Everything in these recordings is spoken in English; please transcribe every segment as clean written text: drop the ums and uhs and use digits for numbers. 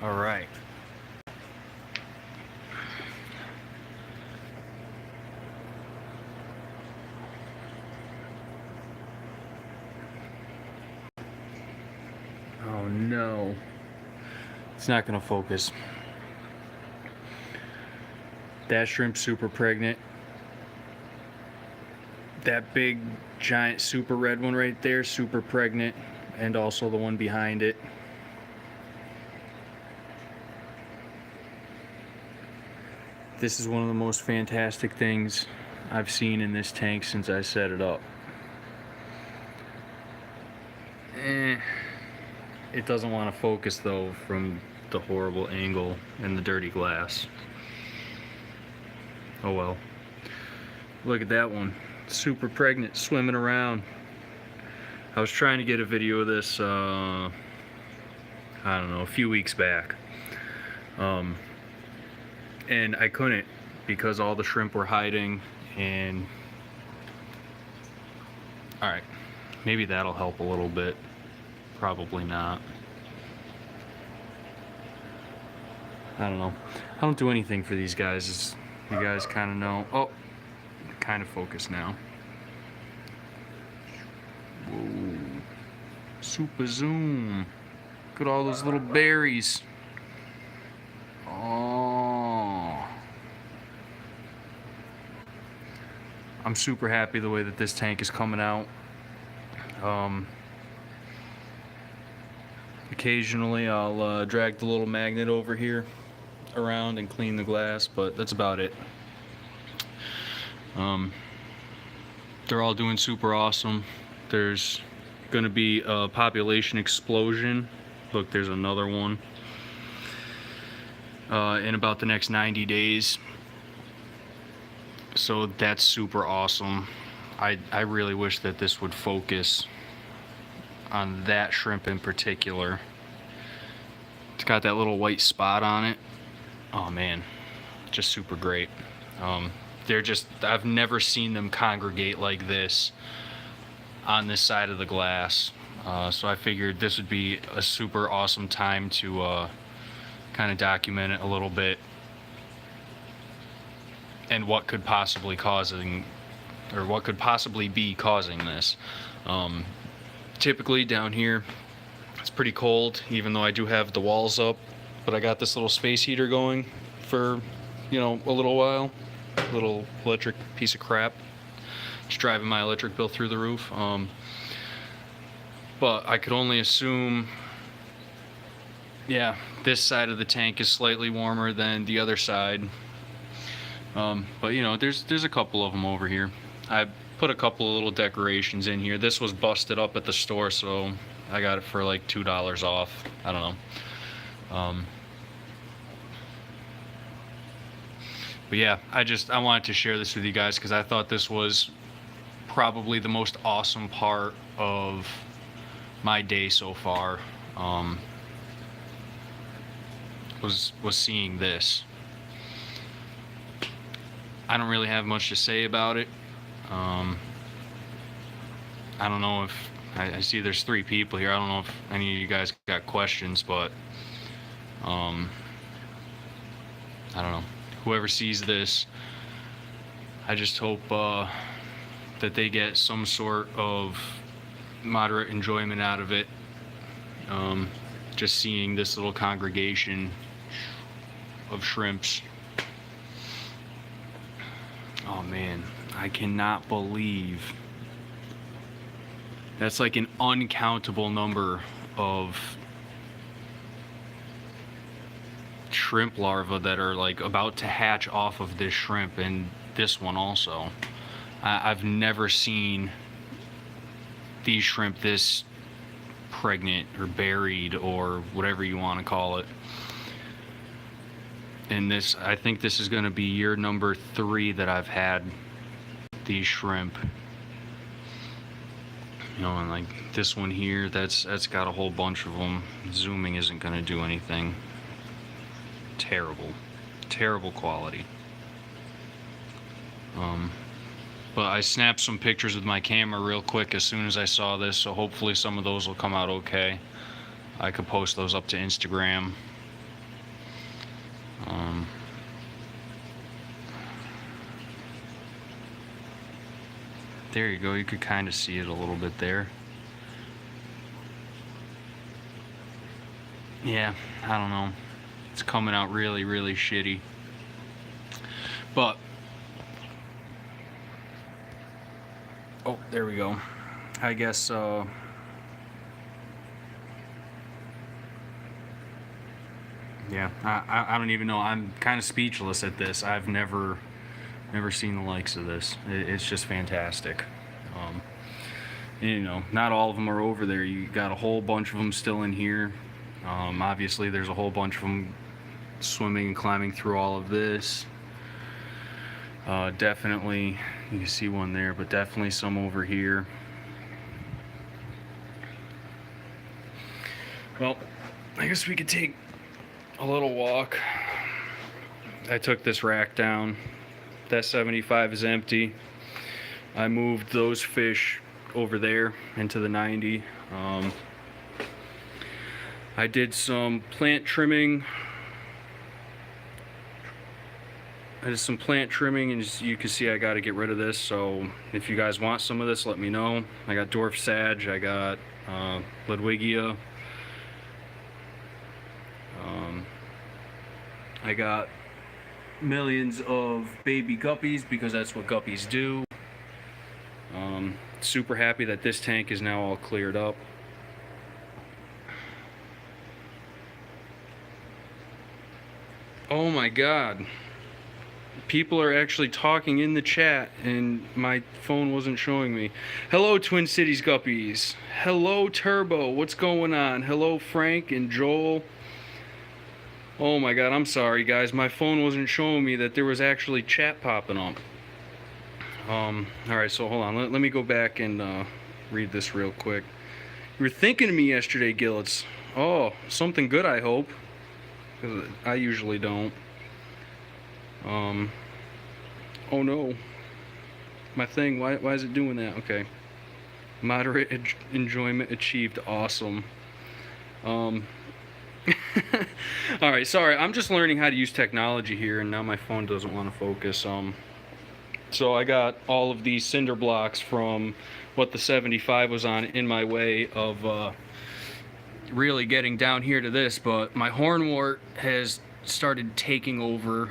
All right. Oh no. It's not gonna focus. That shrimp super pregnant. That big giant super red one right there, super pregnant, and also the one behind it. This is one of the most fantastic things I've seen in this tank since I set it up. It doesn't want to focus though from the horrible angle and the dirty glass. Oh well. Look at that one. Super pregnant, swimming around. I was trying to get a video of this, I don't know, a few weeks back. And I couldn't because all the shrimp were hiding and... Alright, maybe that'll help a little bit. Probably not. I don't know. I don't do anything for these guys, as you guys kind of know. Oh, kind of focused now. Whoa. Super zoom. Look at all those little berries. Oh. I'm super happy the way that this tank is coming out. Occasionally I'll drag the little magnet over here around and clean the glass, but that's about it. They're all doing super awesome. There's gonna be a population explosion. Look, there's another one in about the next 90 days. So that's super awesome. I really wish that this would focus on that shrimp in particular. It's got that little white spot on it. Oh man, just super great. They're just, I've never seen them congregate like this on this side of the glass. So I figured this would be a super awesome time to kind of document it a little bit and what could possibly be causing this. Typically down here it's pretty cold, even though I do have the walls up, but I got this little space heater going for, you know, a little while. Little electric piece of crap. Just driving my electric bill through the roof. But I could only assume, yeah, this side of the tank is slightly warmer than the other side. But you know, there's a couple of them over here. I put a couple of little decorations in here. This was busted up at the store, so I got it for like $2 off. I don't know. But yeah, I wanted to share this with you guys because I thought this was probably the most awesome part of my day so far. Was seeing this. I don't really have much to say about it. I don't know if I see there's 3 people here. I don't know if any of you guys got questions, but I don't know. Whoever sees this, I just hope that they get some sort of moderate enjoyment out of it. Just seeing this little congregation of shrimps. Oh man, I cannot believe that's like an uncountable number of shrimp larvae that are like about to hatch off of this shrimp, and this one also. I've never seen these shrimp this pregnant or buried or whatever you want to call it. And this, I think this is going to be year number 3 that I've had these shrimp. You know, and like this one here, that's got a whole bunch of them. Zooming isn't going to do anything. Terrible quality. But I snapped some pictures with my camera real quick as soon as I saw this, so hopefully some of those will come out okay. I could post those up to Instagram. There you go. You could kind of see it a little bit there. Yeah, I don't know. It's coming out really, really shitty. But, oh, there we go. I guess, yeah, I don't even know. I'm kind of speechless at this. I've never seen the likes of this. It's just fantastic. You know, not all of them are over there. You got a whole bunch of them still in here. Obviously, there's a whole bunch of them swimming and climbing through all of this. Definitely, you can see one there, but definitely some over here. Well, I guess we could take a little walk. I took this rack down. That 75 is empty. I moved those fish over there into the 90. I did some plant trimming. And as you can see, I got to get rid of this. So if you guys want some of this, let me know. I got dwarf sage. I got Ludwigia. I got millions of baby guppies because that's what guppies do. Super happy that this tank is now all cleared up. Oh my god. People are actually talking in the chat and my phone wasn't showing me. Hello Twin Cities Guppies. Hello Turbo. What's going on? Hello Frank and Joel. Oh my god, I'm sorry guys. My phone wasn't showing me that there was actually chat popping up. Alright, so hold on. Let me go back and read this real quick. You were thinking of me yesterday, Gillets. Oh, something good, I hope. Because I usually don't. Oh no. My thing, why is it doing that? Okay. Moderate enjoyment achieved. Awesome. Alright, sorry. I'm just learning how to use technology here, and now my phone doesn't want to focus. So I got all of these cinder blocks from what the 75 was on in my way of really getting down here to this, but my hornwort has started taking over.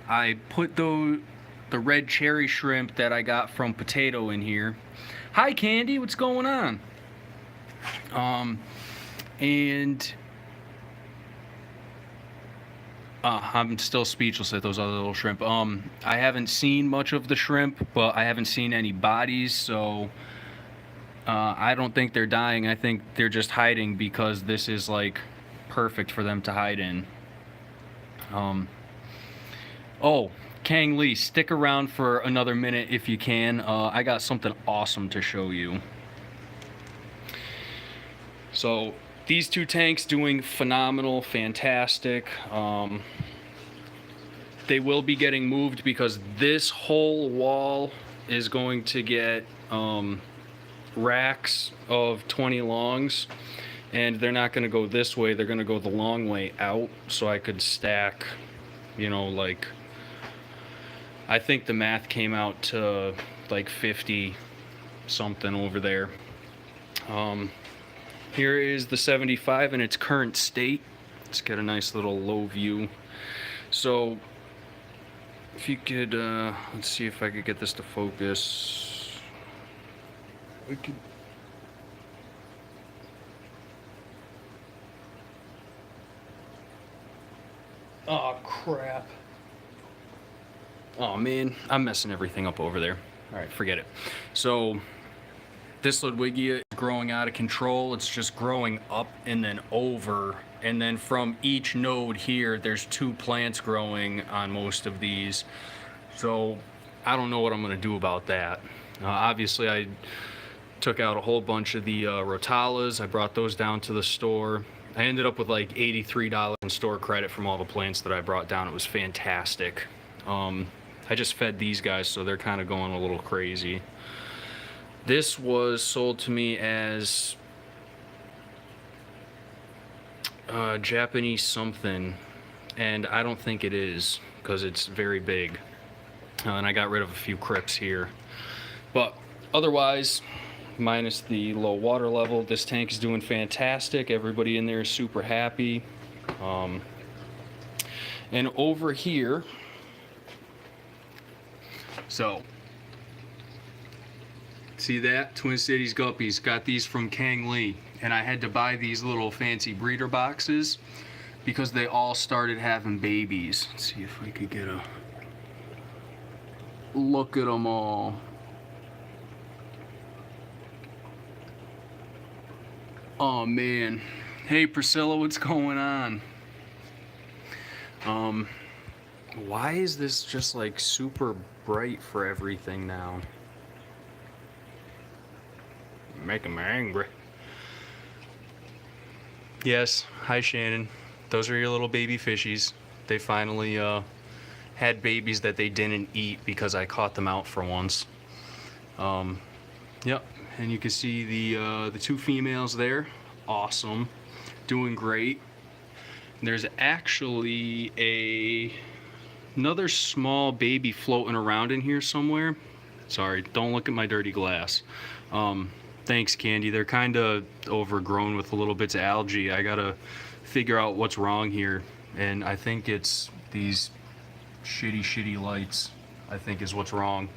I put the red cherry shrimp that I got from Potato in here. Hi Candy, what's going on? And I'm still speechless at those other little shrimp. I haven't seen much of the shrimp, but I haven't seen any bodies, so I don't think they're dying. I think they're just hiding because this is like perfect for them to hide in. Oh, Kang Lee, stick around for another minute if you can. I got something awesome to show you. So these two tanks doing phenomenal, fantastic. They will be getting moved because this whole wall is going to get racks of 20 longs, and they're not going to go this way. They're going to go the long way out, so I could stack, you know, like, I think the math came out to like 50 something over there. Here is the 75 in its current state. Let's get a nice little low view. So if you could, let's see if I could get this to focus. We could. Oh crap. Oh man, I'm messing everything up over there. Alright, forget it. So this Ludwigia is growing out of control. It's just growing up and then over, and then from each node here there's 2 plants growing on most of these. So I don't know what I'm going to do about that. Obviously I took out a whole bunch of the Rotalas. I brought those down to the store. I ended up with like $83 in store credit from all the plants that I brought down. It was fantastic. I just fed these guys, so they're kind of going a little crazy. This was sold to me as Japanese something, and I don't think it is because it's very big. And I got rid of a few crypts here. But otherwise, minus the low water level, this tank is doing fantastic. Everybody in there is super happy. And over here, so see that? Twin Cities Guppies, got these from Kang Lee. And I had to buy these little fancy breeder boxes because they all started having babies. Let's see if I could get a look at them all. Oh man. Hey Priscilla, what's going on? Why is this just like super bright for everything now? Making me angry. Yes, hi Shannon. Those are your little baby fishies. They finally had babies that they didn't eat because I caught them out for once. Yep, and you can see the two females there. Awesome, doing great. There's actually another small baby floating around in here somewhere. Sorry, don't look at my dirty glass. Thanks, Candy. They're kind of overgrown with little bits of algae. I gotta figure out what's wrong here, and I think it's these shitty lights, I think is what's wrong.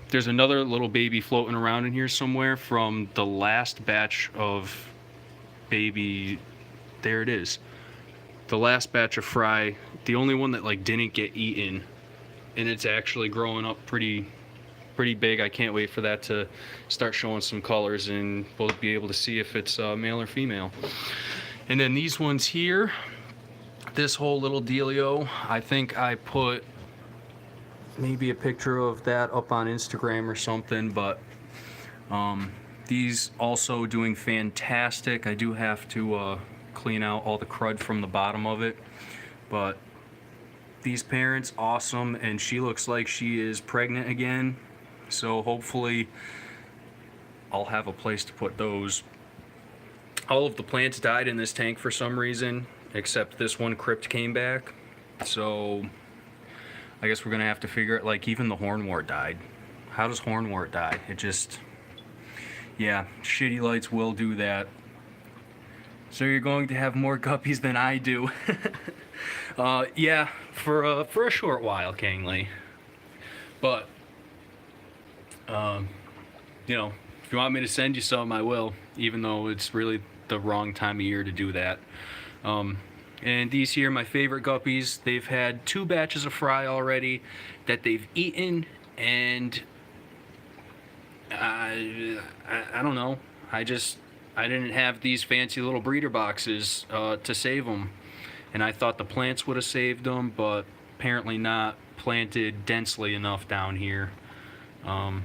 There's another little baby floating around in here somewhere from the last batch of baby. There it is. The last batch of fry, the only one that like didn't get eaten, and it's actually growing up pretty big. I can't wait for that to start showing some colors and we'll be able to see if it's male or female. And then these ones here, this whole little dealio, I think I put maybe a picture of that up on Instagram or something, but these also doing fantastic. I do have to clean out all the crud from the bottom of it, but these parents, awesome, and she looks like she is pregnant again, so hopefully I'll have a place to put those. All of the plants died in this tank for some reason, except this one crypt came back, so I guess we're gonna have to figure it. Like even the hornwort died. How does hornwort die? It just, yeah, shitty lights will do that. So you're going to have more guppies than I do. Yeah, for a short while, Kang Lee. But you know, if you want me to send you some, I will, even though it's really the wrong time of year to do that. And these here, my favorite guppies, they've had 2 batches of fry already that they've eaten, and I don't know. I didn't have these fancy little breeder boxes to save them, and I thought the plants would have saved them, but apparently not planted densely enough down here. Got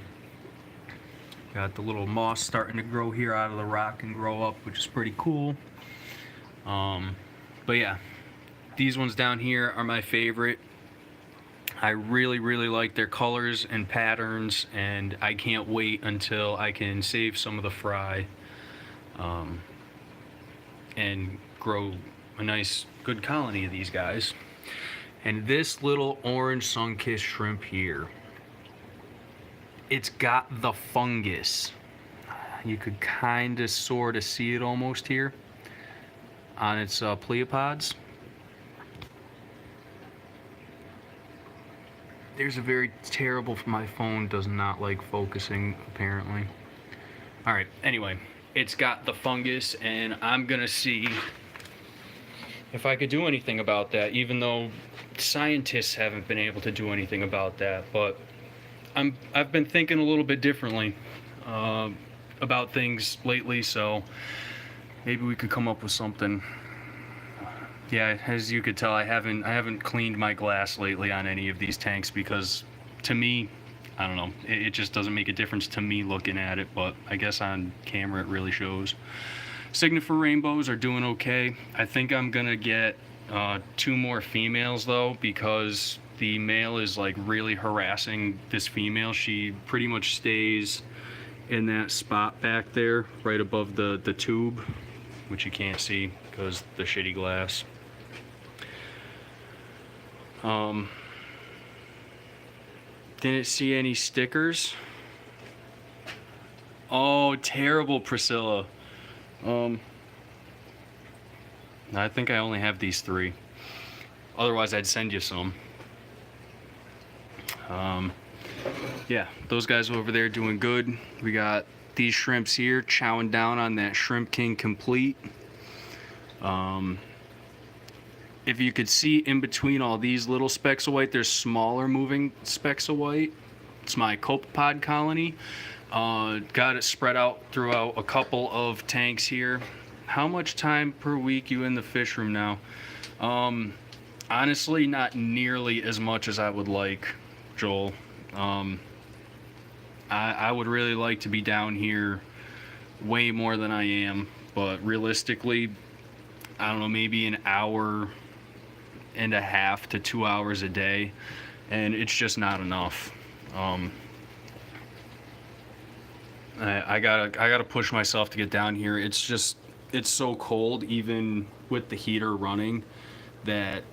the little moss starting to grow here out of the rock and grow up, which is pretty cool. But yeah, these ones down here are my favorite. I really like their colors and patterns, and I can't wait until I can save some of the fry and grow a nice good colony of these guys. And this little orange sun-kissed shrimp here, it's got the fungus. You could kind of sort of see it almost here on its pleopods. There's a very terrible, my phone does not like focusing apparently. Alright, anyway, it's got the fungus, and I'm gonna see if I could do anything about that, even though scientists haven't been able to do anything about that. But I've been thinking a little bit differently about things lately, so maybe we could come up with something. Yeah, as you could tell, I haven't cleaned my glass lately on any of these tanks because, to me, I don't know, it just doesn't make a difference to me looking at it, but I guess on camera it really shows. Signifer rainbows are doing okay. I think I'm gonna get 2 more females though, because the male is like really harassing this female. She pretty much stays in that spot back there right above the tube, which you can't see because the shitty glass. Didn't see any stickers. Oh, terrible, Priscilla. I think I only have these 3. Otherwise, I'd send you some. Yeah, those guys over there doing good. We got these shrimps here chowing down on that Shrimp King Complete. If you could see in between all these little specks of white, there's smaller moving specks of white. It's my copepod colony. Got it spread out throughout a couple of tanks here. How much time per week you in the fish room now? Honestly, not nearly as much as I would like, Joel. I would really like to be down here way more than I am, but realistically, I don't know, maybe an hour and a half to 2 hours a day, and it's just not enough. I gotta push myself to get down here. It's so cold, even with the heater running, that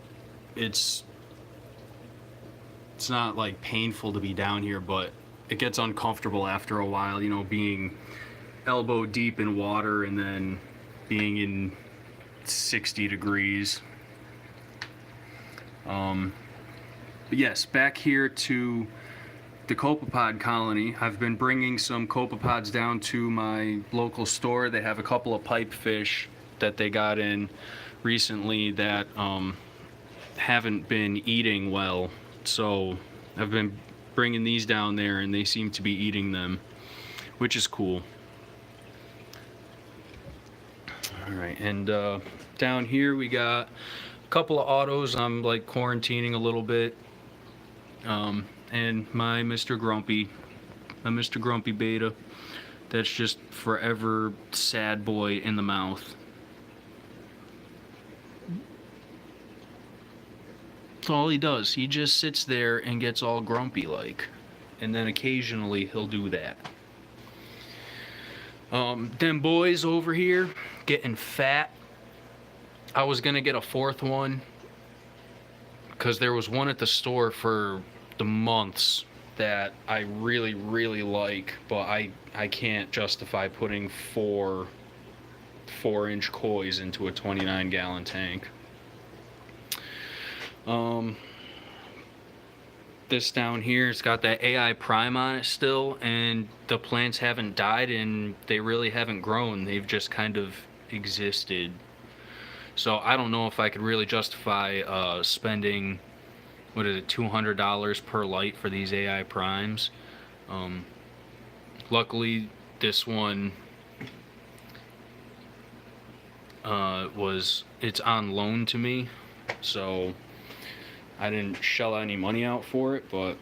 it's not like painful to be down here, but it gets uncomfortable after a while, you know, being elbow deep in water and then being in 60 degrees. But yes, back here to the copepod colony. I've been bringing some copepods down to my local store. They have a couple of pipefish that they got in recently that haven't been eating well, so I've been bringing these down there and they seem to be eating them, which is cool. Alright, and down here we got a couple of autos. I'm like quarantining a little bit, and my Mr. Grumpy beta that's just forever sad boy in the mouth. That's all he does. He just sits there and gets all grumpy like, and then occasionally he'll do that. Them boys over here getting fat. I was gonna get a 4th one because there was one at the store for the months that I really, really like, but I can't justify putting 4 4-inch kois into a 29-gallon tank. This down here, it's got that AI prime on it still, and the plants haven't died and they really haven't grown. They've just kind of existed. So I don't know if I could really justify spending, what is it, $200 per light for these AI primes. Luckily this one it's on loan to me, so I didn't shell any money out for it, but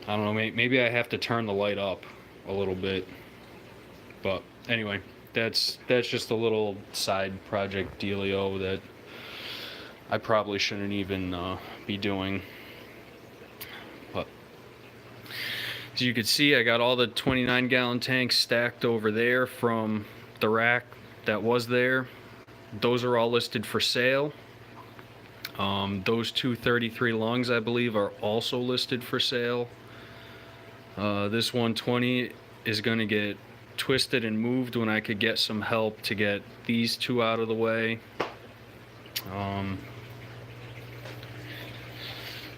I don't know, maybe I have to turn the light up a little bit. But anyway, that's just a little side project dealio that I probably shouldn't even be doing. But as you can see, I got all the 29-gallon tanks stacked over there from the rack that was there. Those are all listed for sale. Those 233 lungs, I believe, are also listed for sale. This 120 is going to get twisted and moved when I could get some help to get these 2 out of the way.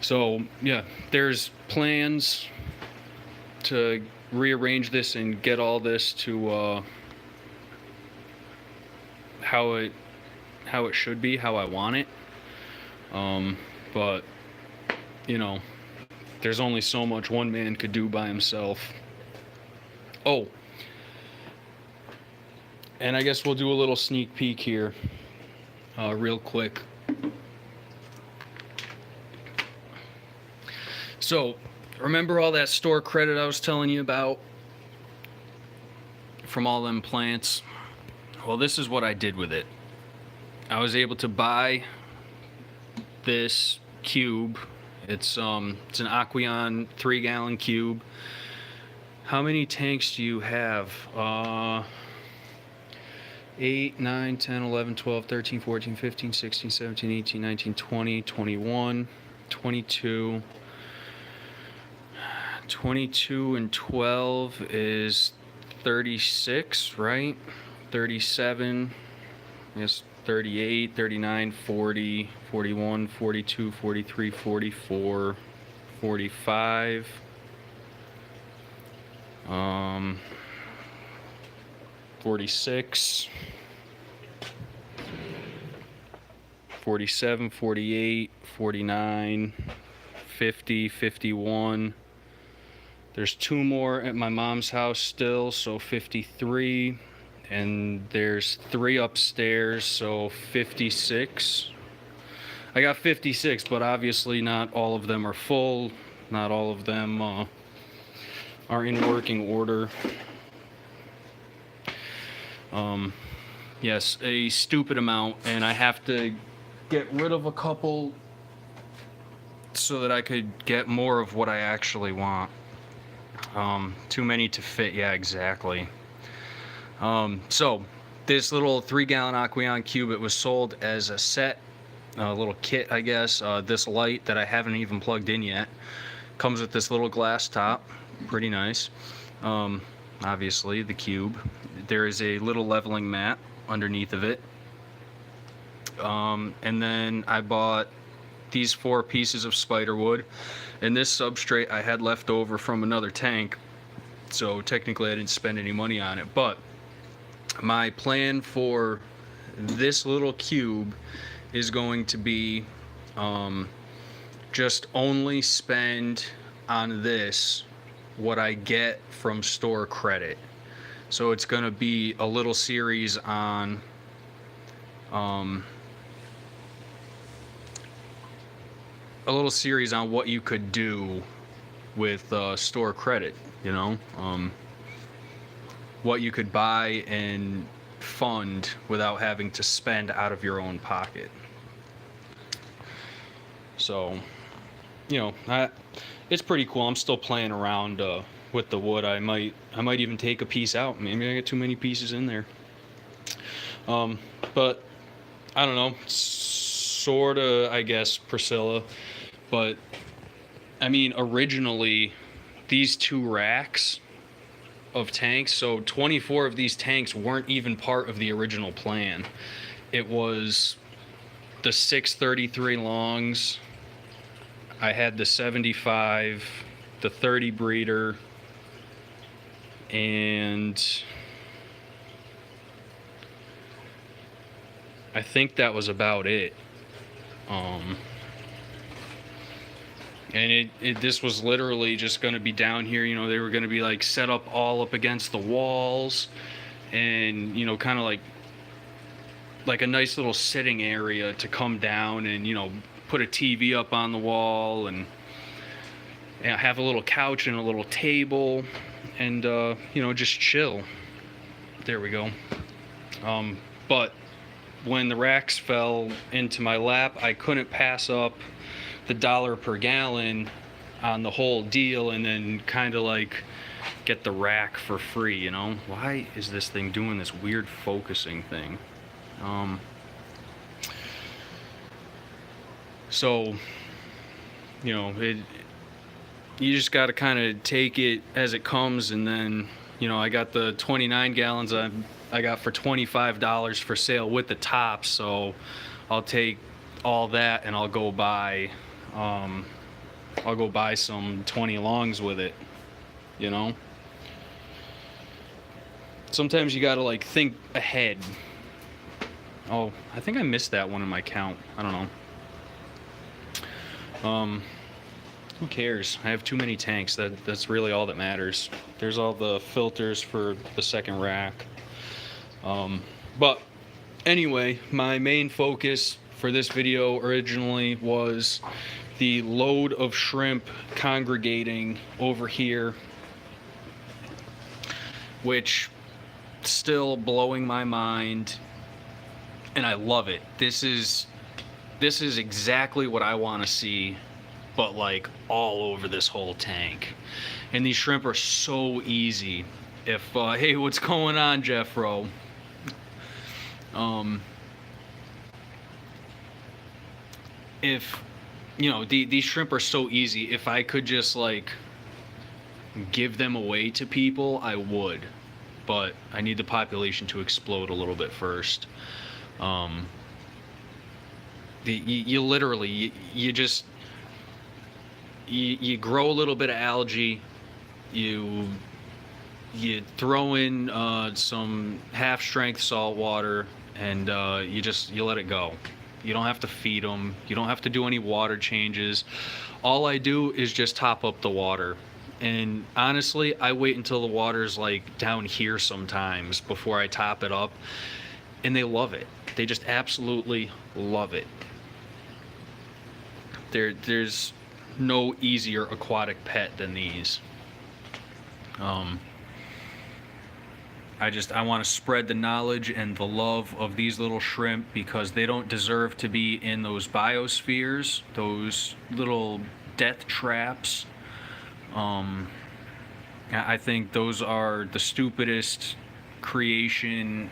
So yeah, there's plans to rearrange this and get all this to how it should be, how I want it. But you know, there's only so much one man could do by himself. Oh, and I guess we'll do a little sneak peek here real quick. So remember all that store credit I was telling you about from all them plants? Well, this is what I did with it. I was able to buy this cube. It's an Aqueon 3-gallon cube. How many tanks do you have? 8, 9, 10, 11, 12, 13, 14, 15, 16, 17, 18, 19, 20, 21, 22, 22 and 12 is 36, right? 37, I guess 38, 39, 40, 41, 42, 43, 44, 45. 46, 47, 48, 49, 50, 51. There's two more at my mom's house still, so 53. And there's 3 upstairs, so 56. I got 56, but obviously not all of them are full. Not all of them are in working order. Yes, a stupid amount, and I have to get rid of a couple so that I could get more of what I actually want. Too many to fit, yeah, exactly. So this little 3-gallon Aqueon cube, it was sold as a set, a little kit, I guess. This light that I haven't even plugged in yet comes with this little glass top, pretty nice. Obviously the cube. There is a little leveling mat underneath of it. And then I bought these 4 pieces of spider wood, and this substrate I had left over from another tank, so technically I didn't spend any money on it. But my plan for this little cube is going to be just only spend on this what I get from store credit. So it's going to be a little series on what you could do with store credit, you know, what you could buy and fund without having to spend out of your own pocket. So, you know, it's pretty cool. I'm still playing around with the wood. I might even take a piece out. Maybe I get too many pieces in there. But I don't know. Sorta, I guess, Priscilla. But I mean, originally these 2 racks of tanks, so 24 of these tanks weren't even part of the original plan. It was the 633 longs. I had the 75, the 30 breeder, and I think that was about it. And this was literally just going to be down here, you know, they were going to be like set up all up against the walls, and, you know, kind of like a nice little sitting area to come down and, you know, put a TV up on the wall, and have a little couch and a little table, and you know, just chill. There we go. But when the racks fell into my lap, I couldn't pass up the $1 per gallon on the whole deal and then kind of like get the rack for free, you know. Why is this thing doing this weird focusing thing? So, you know, you just got to kind of take it as it comes. And then, you know, I got the 29 gallons I got for $25 for sale with the top, so I'll take all that and I'll go buy some 20 longs with it, you know. Sometimes you gotta like think ahead. Oh, I think I missed that one in my count. I don't know. Who cares? I have too many tanks. That's really all that matters. There's all the filters for the second rack. But anyway, my main focus for this video originally was the load of shrimp congregating over here, which still blowing my mind, and I love it. This is exactly what I want to see, but like all over this whole tank. And these shrimp are so easy. If hey, what's going on, Jeffro? If you know, these shrimp are so easy. If I could just like give them away to people, I would. But I need the population to explode a little bit first. You literally, you just, you grow a little bit of algae, you throw in some half-strength salt water, and you let it go. You don't have to feed them. You don't have to do any water changes. All I do is just top up the water. And honestly, I wait until the water's like down here sometimes before I top it up. And they love it. They just absolutely love it. There's no easier aquatic pet than these. I want to spread the knowledge and the love of these little shrimp because they don't deserve to be in those biospheres, those little death traps. I think those are the stupidest creation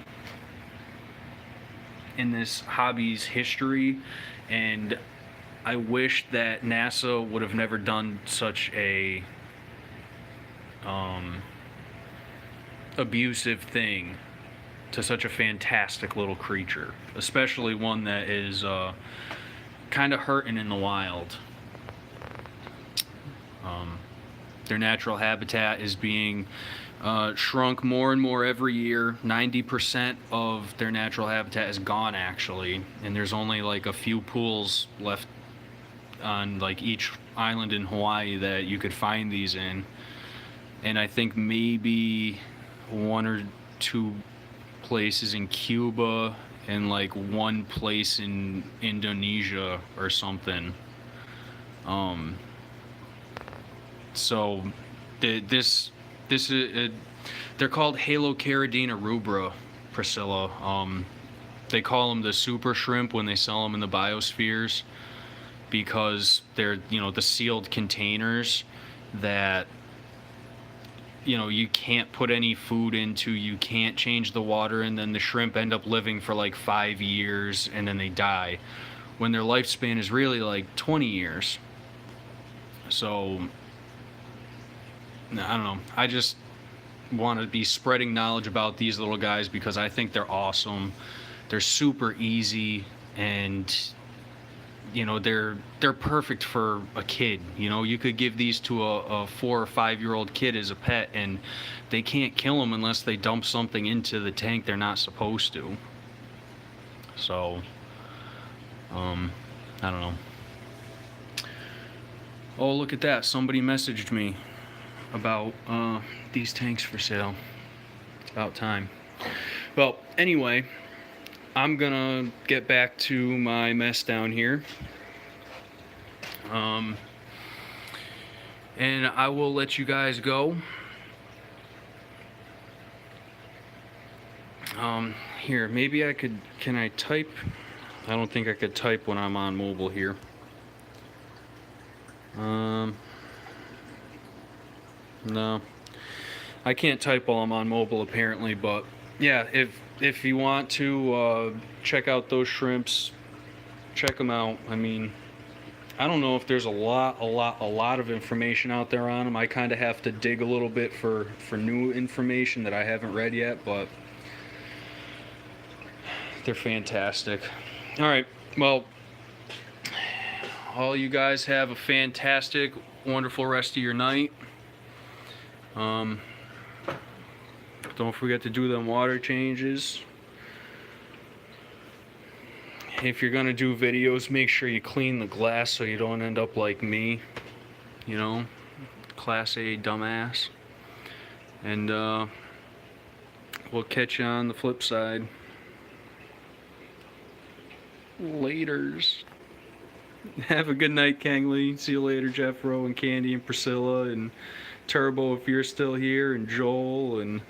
in this hobby's history, and I wish that NASA would have never done such a abusive thing to such a fantastic little creature, especially one that is kind of hurting in the wild. Their natural habitat is being shrunk more and more every year. 90% of their natural habitat is gone, actually, and there's only like a few pools left on like each island in Hawaii that you could find these in, and I think maybe one or two places in Cuba and like one place in Indonesia or something. So this is they're called Halocaridina rubra, Priscilla. They call them the super shrimp when they sell them in the biospheres because they're, you know, the sealed containers that, you know, you can't put any food into, you can't change the water, and then the shrimp end up living for like 5 years and then they die when their lifespan is really like 20 years. So I don't know, I just want to be spreading knowledge about these little guys because I think they're awesome. They're super easy, and you know, they're perfect for a kid. You know, you could give these to a 4 or 5 year old kid as a pet, and they can't kill them unless they dump something into the tank they're not supposed to. So I don't know. Oh, look at that, somebody messaged me about these tanks for sale. It's about time. Well, anyway, I'm gonna get back to my mess down here, and I will let you guys go. Here, maybe I could, can I type? I don't think I could type when I'm on mobile here. No, I can't type while I'm on mobile apparently, but yeah, if you want to check out those shrimps, check them out. I mean, I don't know if there's a lot of information out there on them. I kind of have to dig a little bit for new information that I haven't read yet, but they're fantastic. All right, well, all you guys have a fantastic, wonderful rest of your night. Don't forget to do them water changes. If you're gonna do videos, make sure you clean the glass so you don't end up like me, you know, class A dumbass. And we'll catch you on the flip side. Laters. Have a good night, Kangley. See you later, Jeffro and Candy and Priscilla and Turbo if you're still here, and Joel and